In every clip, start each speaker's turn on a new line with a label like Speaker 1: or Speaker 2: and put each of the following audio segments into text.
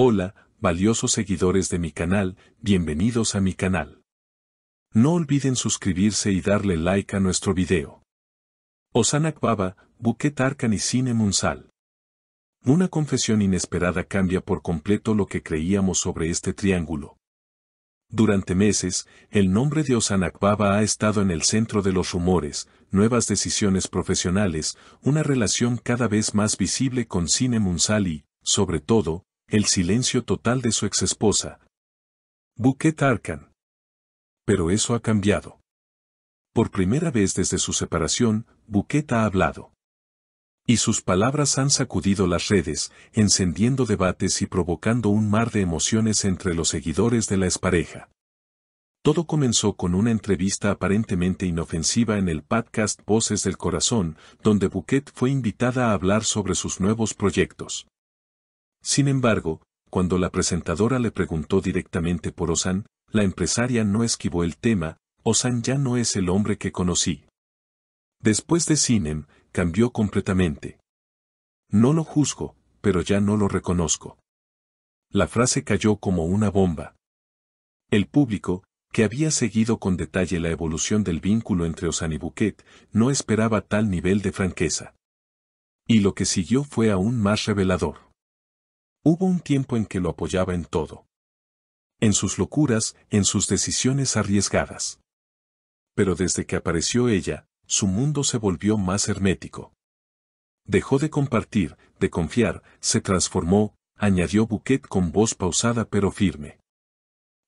Speaker 1: Hola, valiosos seguidores de mi canal, bienvenidos a mi canal. No olviden suscribirse y darle like a nuestro video. Ozan Akbaba, Buket Arkan y Sinem Unsal. Una confesión inesperada cambia por completo lo que creíamos sobre este triángulo. Durante meses, el nombre de Ozan Akbaba ha estado en el centro de los rumores, nuevas decisiones profesionales, una relación cada vez más visible con Sinem Unsal y, sobre todo, el silencio total de su exesposa, Buket Arkan. Pero eso ha cambiado. Por primera vez desde su separación, Buket ha hablado. Y sus palabras han sacudido las redes, encendiendo debates y provocando un mar de emociones entre los seguidores de la expareja. Todo comenzó con una entrevista aparentemente inofensiva en el podcast Voces del Corazón, donde Buket fue invitada a hablar sobre sus nuevos proyectos. Sin embargo, cuando la presentadora le preguntó directamente por Ozan, la empresaria no esquivó el tema. Ozan ya no es el hombre que conocí. Después de Sinem, cambió completamente. No lo juzgo, pero ya no lo reconozco. La frase cayó como una bomba. El público, que había seguido con detalle la evolución del vínculo entre Ozan y Buket, no esperaba tal nivel de franqueza. Y lo que siguió fue aún más revelador. Hubo un tiempo en que lo apoyaba en todo. En sus locuras, en sus decisiones arriesgadas. Pero desde que apareció ella, su mundo se volvió más hermético. Dejó de compartir, de confiar, se transformó, añadió Buket con voz pausada pero firme.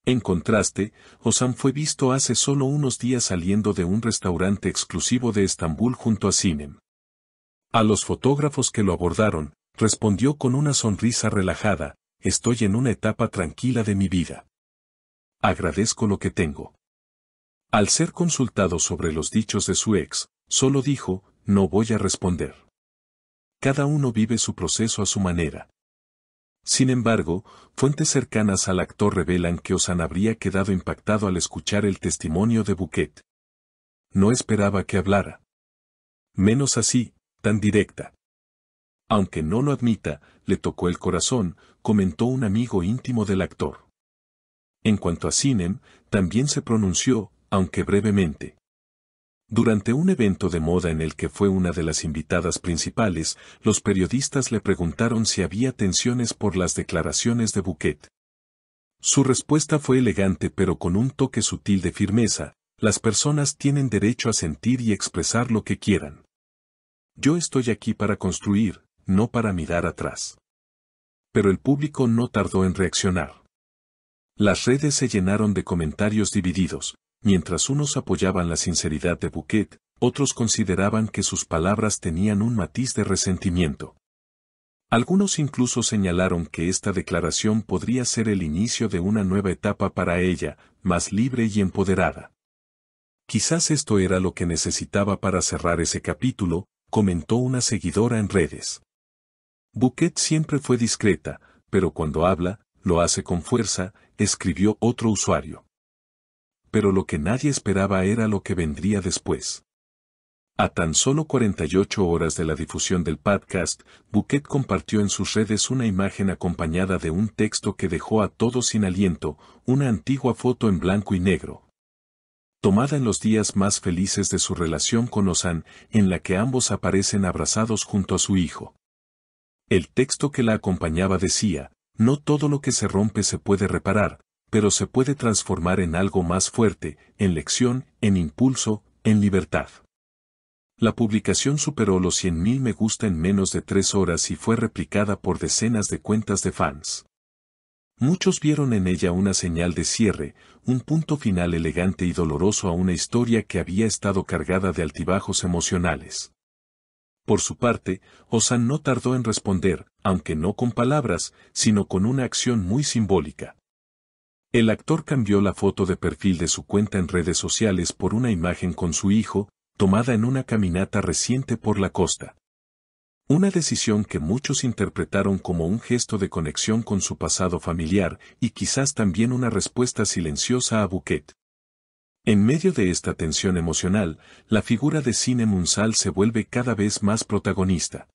Speaker 1: En contraste, Ozan fue visto hace solo unos días saliendo de un restaurante exclusivo de Estambul junto a Sinem. A los fotógrafos que lo abordaron, respondió con una sonrisa relajada: estoy en una etapa tranquila de mi vida. Agradezco lo que tengo. Al ser consultado sobre los dichos de su ex, solo dijo: no voy a responder. Cada uno vive su proceso a su manera. Sin embargo, fuentes cercanas al actor revelan que Ozan habría quedado impactado al escuchar el testimonio de Buket. No esperaba que hablara. Menos así, tan directa. Aunque no lo admita, le tocó el corazón, comentó un amigo íntimo del actor. En cuanto a Sinem, también se pronunció, aunque brevemente. Durante un evento de moda en el que fue una de las invitadas principales, los periodistas le preguntaron si había tensiones por las declaraciones de Buket. Su respuesta fue elegante pero con un toque sutil de firmeza: las personas tienen derecho a sentir y expresar lo que quieran. Yo estoy aquí para construir, no para mirar atrás. Pero el público no tardó en reaccionar. Las redes se llenaron de comentarios divididos. Mientras unos apoyaban la sinceridad de Buket, otros consideraban que sus palabras tenían un matiz de resentimiento. Algunos incluso señalaron que esta declaración podría ser el inicio de una nueva etapa para ella, más libre y empoderada. Quizás esto era lo que necesitaba para cerrar ese capítulo, comentó una seguidora en redes. Buket siempre fue discreta, pero cuando habla, lo hace con fuerza, escribió otro usuario. Pero lo que nadie esperaba era lo que vendría después. A tan solo 48 horas de la difusión del podcast, Buket compartió en sus redes una imagen acompañada de un texto que dejó a todos sin aliento, una antigua foto en blanco y negro. Tomada en los días más felices de su relación con Ozan, en la que ambos aparecen abrazados junto a su hijo. El texto que la acompañaba decía: no todo lo que se rompe se puede reparar, pero se puede transformar en algo más fuerte, en lección, en impulso, en libertad. La publicación superó los 100.000 me gusta en menos de 3 horas y fue replicada por decenas de cuentas de fans. Muchos vieron en ella una señal de cierre, un punto final elegante y doloroso a una historia que había estado cargada de altibajos emocionales. Por su parte, Ozan no tardó en responder, aunque no con palabras, sino con una acción muy simbólica. El actor cambió la foto de perfil de su cuenta en redes sociales por una imagen con su hijo, tomada en una caminata reciente por la costa. Una decisión que muchos interpretaron como un gesto de conexión con su pasado familiar y quizás también una respuesta silenciosa a Buket. En medio de esta tensión emocional, la figura de Sinem Unsal se vuelve cada vez más protagonista.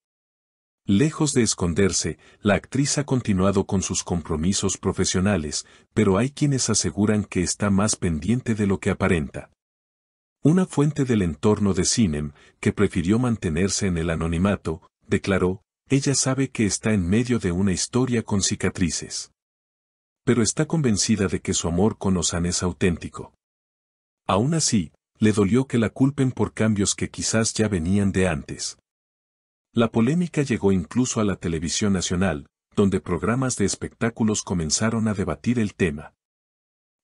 Speaker 1: Lejos de esconderse, la actriz ha continuado con sus compromisos profesionales, pero hay quienes aseguran que está más pendiente de lo que aparenta. Una fuente del entorno de Sinem, que prefirió mantenerse en el anonimato, declaró: ella sabe que está en medio de una historia con cicatrices. Pero está convencida de que su amor con Ozan es auténtico. Aún así, le dolió que la culpen por cambios que quizás ya venían de antes. La polémica llegó incluso a la televisión nacional, donde programas de espectáculos comenzaron a debatir el tema.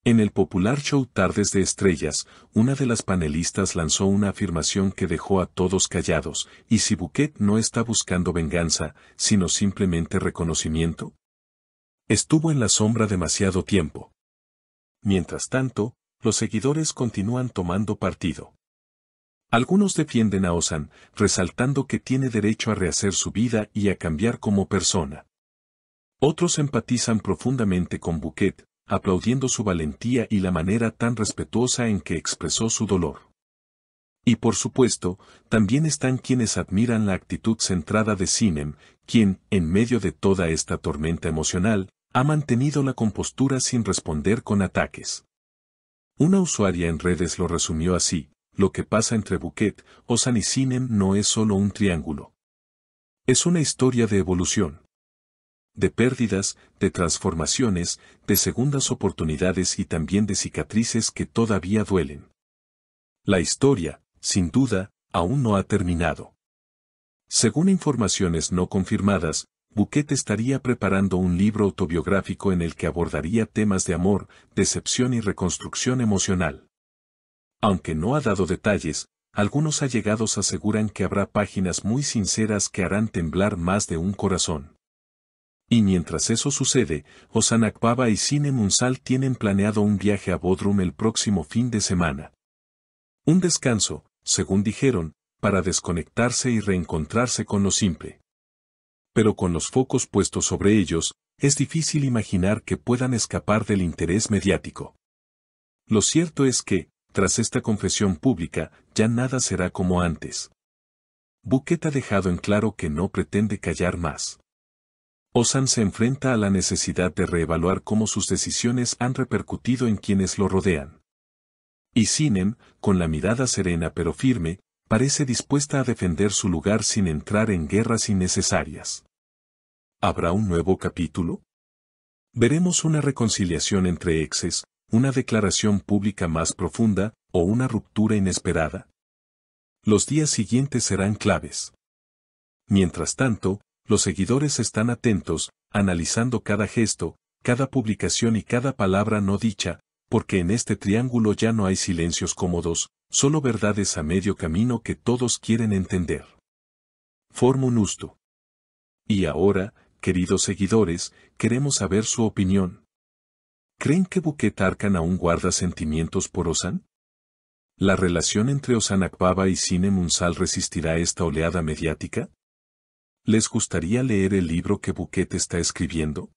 Speaker 1: En el popular show Tardes de Estrellas, una de las panelistas lanzó una afirmación que dejó a todos callados: ¿y si Bouquet no está buscando venganza, sino simplemente reconocimiento? Estuvo en la sombra demasiado tiempo. Mientras tanto, los seguidores continúan tomando partido. Algunos defienden a Ozan, resaltando que tiene derecho a rehacer su vida y a cambiar como persona. Otros empatizan profundamente con Bouquet, aplaudiendo su valentía y la manera tan respetuosa en que expresó su dolor. Y por supuesto, también están quienes admiran la actitud centrada de Sinem, quien, en medio de toda esta tormenta emocional, ha mantenido la compostura sin responder con ataques. Una usuaria en redes lo resumió así: lo que pasa entre Bouquet, Ozan y Sinem no es solo un triángulo. Es una historia de evolución. De pérdidas, de transformaciones, de segundas oportunidades y también de cicatrices que todavía duelen. La historia, sin duda, aún no ha terminado. Según informaciones no confirmadas, Bouquet estaría preparando un libro autobiográfico en el que abordaría temas de amor, decepción y reconstrucción emocional. Aunque no ha dado detalles, algunos allegados aseguran que habrá páginas muy sinceras que harán temblar más de un corazón. Y mientras eso sucede, Ozan Akbaba y Sinem Unsal tienen planeado un viaje a Bodrum el próximo fin de semana. Un descanso, según dijeron, para desconectarse y reencontrarse con lo simple. Pero con los focos puestos sobre ellos, es difícil imaginar que puedan escapar del interés mediático. Lo cierto es que, tras esta confesión pública, ya nada será como antes. Bouquet ha dejado en claro que no pretende callar más. Ozan se enfrenta a la necesidad de reevaluar cómo sus decisiones han repercutido en quienes lo rodean. Y Sinem, con la mirada serena pero firme, parece dispuesta a defender su lugar sin entrar en guerras innecesarias. ¿Habrá un nuevo capítulo? ¿Veremos una reconciliación entre exes, una declaración pública más profunda, o una ruptura inesperada? Los días siguientes serán claves. Mientras tanto, los seguidores están atentos, analizando cada gesto, cada publicación y cada palabra no dicha, porque en este triángulo ya no hay silencios cómodos, solo verdades a medio camino que todos quieren entender. Formun Ustu. Y ahora, queridos seguidores, queremos saber su opinión. ¿Creen que Bouquet Arkan aún guarda sentimientos por Ozan? ¿La relación entre Ozan Akbaba y Sinem Unsal resistirá esta oleada mediática? ¿Les gustaría leer el libro que Bouquet está escribiendo?